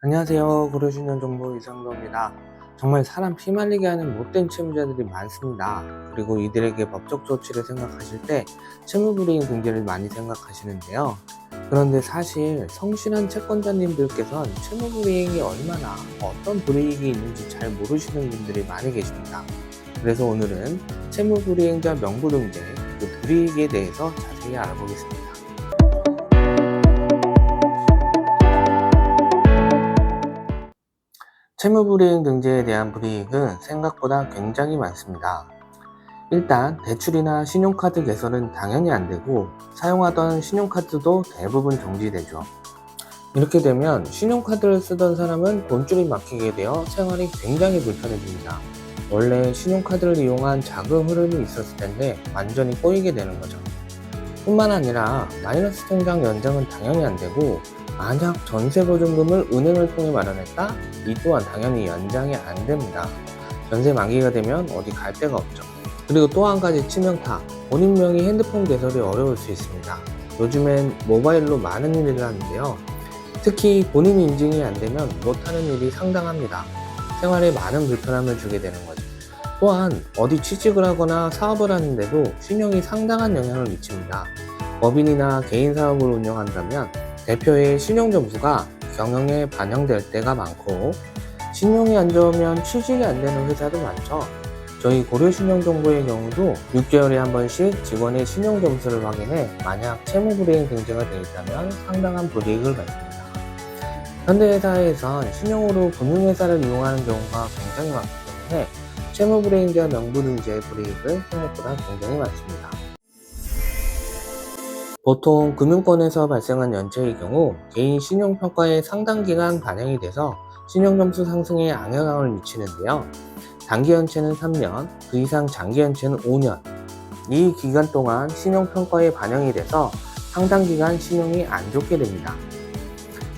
안녕하세요. 고려신년 정보 이상도입니다. 정말 사람 피말리게 하는 못된 채무자들이 많습니다. 그리고 이들에게 법적 조치를 생각하실 때 채무불이행 등재를 많이 생각하시는데요. 그런데 사실 성실한 채권자님들께선 채무불이행이 얼마나 어떤 불이익이 있는지 잘 모르시는 분들이 많이 계십니다. 그래서 오늘은 채무불이행자 명부등재 그 불이익에 대해서 자세히 알아보겠습니다. 채무불이행 등재에 대한 불이익은 생각보다 굉장히 많습니다. 일단 대출이나 신용카드 개설은 당연히 안 되고 사용하던 신용카드도 대부분 정지되죠. 이렇게 되면 신용카드를 쓰던 사람은 돈줄이 막히게 되어 생활이 굉장히 불편해집니다. 원래 신용카드를 이용한 자금 흐름이 있었을 텐데 완전히 꼬이게 되는 거죠. 뿐만 아니라 마이너스 통장 연장은 당연히 안 되고, 만약 전세보증금을 은행을 통해 마련했다? 이 또한 당연히 연장이 안 됩니다. 전세 만기가 되면 어디 갈 데가 없죠. 그리고 또 한 가지 치명타, 본인 명의 핸드폰 개설이 어려울 수 있습니다. 요즘엔 모바일로 많은 일을 하는데요. 특히 본인 인증이 안 되면 못하는 일이 상당합니다. 생활에 많은 불편함을 주게 되는 거죠. 또한 어디 취직을 하거나 사업을 하는데도 신용이 상당한 영향을 미칩니다. 법인이나 개인 사업을 운영한다면 대표의 신용 점수가 경영에 반영될 때가 많고, 신용이 안 좋으면 취직이 안 되는 회사도 많죠. 저희 고려신용정보의 경우도 6개월에 한 번씩 직원의 신용 점수를 확인해 만약 채무불이행 등재가 되어 있다면 상당한 불이익을 받습니다. 현대사회에선 신용으로 금융회사를 이용하는 경우가 굉장히 많기 때문에 채무불이행자 명부등재의 불이익은 생각보다 굉장히 많습니다. 보통 금융권에서 발생한 연체의 경우 개인 신용평가의 상당 기간 반영이 돼서 신용점수 상승에 악영향을 미치는데요. 단기 연체는 3년, 그 이상 장기 연체는 5년. 이 기간 동안 신용평가에 반영이 돼서 상당 기간 신용이 안 좋게 됩니다.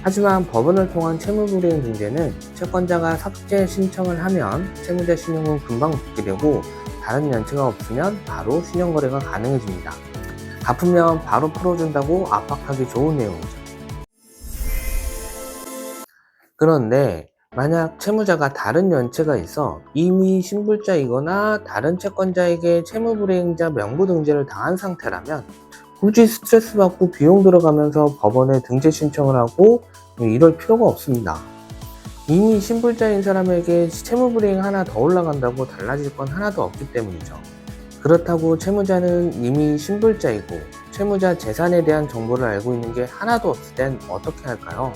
하지만 법원을 통한 채무불이행 등재는 채권자가 삭제 신청을 하면 채무자 신용은 금방 복귀되고, 다른 연체가 없으면 바로 신용거래가 가능해집니다. 갚으면 바로 풀어준다고 압박하기 좋은 내용이죠. 그런데 만약 채무자가 다른 연체가 있어 이미 신불자이거나 다른 채권자에게 채무불이행자 명부등재를 당한 상태라면 굳이 스트레스 받고 비용 들어가면서 법원에 등재 신청을 하고 이럴 필요가 없습니다. 이미 신불자인 사람에게 채무불이행 하나 더 올라간다고 달라질 건 하나도 없기 때문이죠. 그렇다고 채무자는 이미 신불자이고 채무자 재산에 대한 정보를 알고 있는 게 하나도 없을 땐 어떻게 할까요?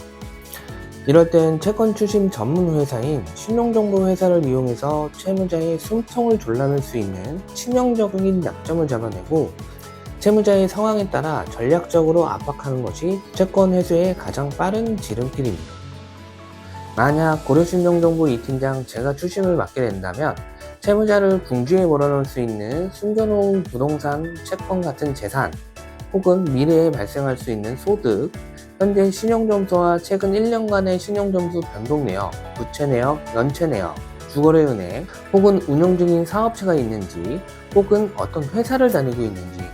이럴 땐 채권 추심 전문 회사인 신용정보회사를 이용해서 채무자의 숨통을 졸라맬 수 있는 치명적인 약점을 잡아내고 채무자의 상황에 따라 전략적으로 압박하는 것이 채권 회수의 가장 빠른 지름길입니다. 만약 고려신용정보 2팀장 제가 추심을 맡게 된다면 채무자를 궁지에 몰아넣을 수 있는 숨겨놓은 부동산, 채권 같은 재산, 혹은 미래에 발생할 수 있는 소득, 현재 신용점수와 최근 1년간의 신용점수 변동 내역, 부채 내역, 연체 내역, 주거래 은행, 혹은 운영 중인 사업체가 있는지, 혹은 어떤 회사를 다니고 있는지,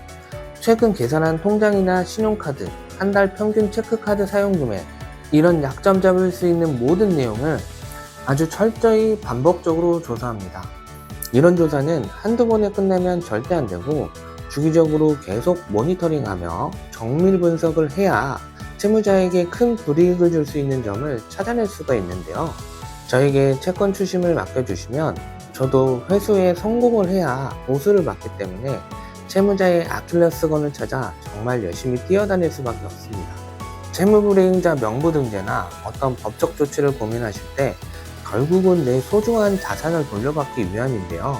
최근 계산한 통장이나 신용카드, 한 달 평균 체크카드 사용 금액, 이런 약점 잡을 수 있는 모든 내용을 아주 철저히 반복적으로 조사합니다. 이런 조사는 한두 번에 끝내면 절대 안 되고 주기적으로 계속 모니터링하며 정밀 분석을 해야 채무자에게 큰 불이익을 줄 수 있는 점을 찾아낼 수가 있는데요. 저에게 채권 추심을 맡겨주시면 저도 회수에 성공을 해야 보수를 받기 때문에 채무자의 아킬레스건을 찾아 정말 열심히 뛰어다닐 수밖에 없습니다. 채무불이행자 명부등재나 어떤 법적 조치를 고민하실 때 결국은 내 소중한 자산을 돌려받기 위함인데요.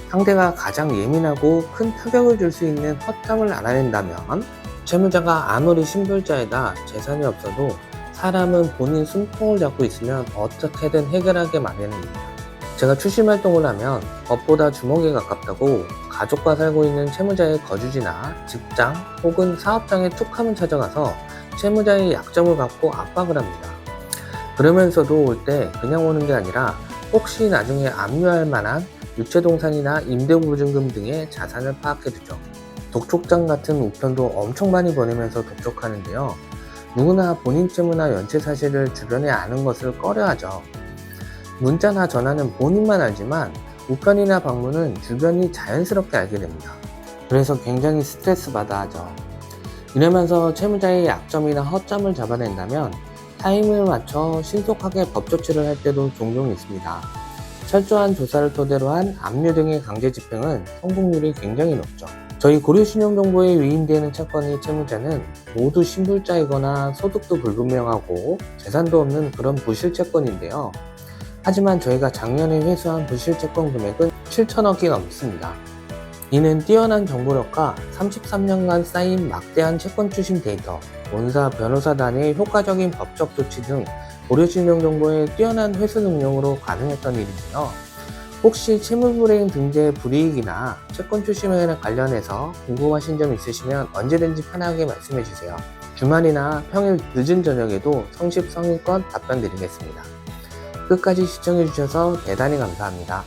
상대가 가장 예민하고 큰 타격을 줄 수 있는 허점을 알아낸다면 채무자가 아무리 신불자에다 재산이 없어도 사람은 본인 숨통을 잡고 있으면 어떻게든 해결하게 마련입니다. 제가 추심 활동을 하면 법보다 주먹에 가깝다고 가족과 살고 있는 채무자의 거주지나 직장 혹은 사업장에 툭하면 찾아가서 채무자의 약점을 갖고 압박을 합니다. 그러면서도 올 때 그냥 오는 게 아니라 혹시 나중에 압류할 만한 유체동산이나 임대보증금 등의 자산을 파악해두죠. 독촉장 같은 우편도 엄청 많이 보내면서 독촉하는데요. 누구나 본인 채무나 연체 사실을 주변에 아는 것을 꺼려하죠. 문자나 전화는 본인만 알지만 우편이나 방문은 주변이 자연스럽게 알게 됩니다. 그래서 굉장히 스트레스 받아 하죠. 이러면서 채무자의 약점이나 허점을 잡아낸다면 타임을 맞춰 신속하게 법 조치를 할 때도 종종 있습니다. 철저한 조사를 토대로 한 압류 등의 강제 집행은 성공률이 굉장히 높죠. 저희 고려신용정보에 위임되는 채권의 채무자는 모두 신불자이거나 소득도 불분명하고 재산도 없는 그런 부실채권인데요. 하지만 저희가 작년에 회수한 부실채권 금액은 7천억이 넘습니다. 이는 뛰어난 정보력과 33년간 쌓인 막대한 채권 추심 데이터, 본사 변호사단의 효과적인 법적 조치 등 고려신용정보의 뛰어난 회수 능력으로 가능했던 일인데요. 혹시 채무불이행 등재 불이익이나 채권 추심에 관련해서 궁금하신 점 있으시면 언제든지 편하게 말씀해주세요. 주말이나 평일 늦은 저녁에도 성실성의껏 답변 드리겠습니다. 끝까지 시청해주셔서 대단히 감사합니다.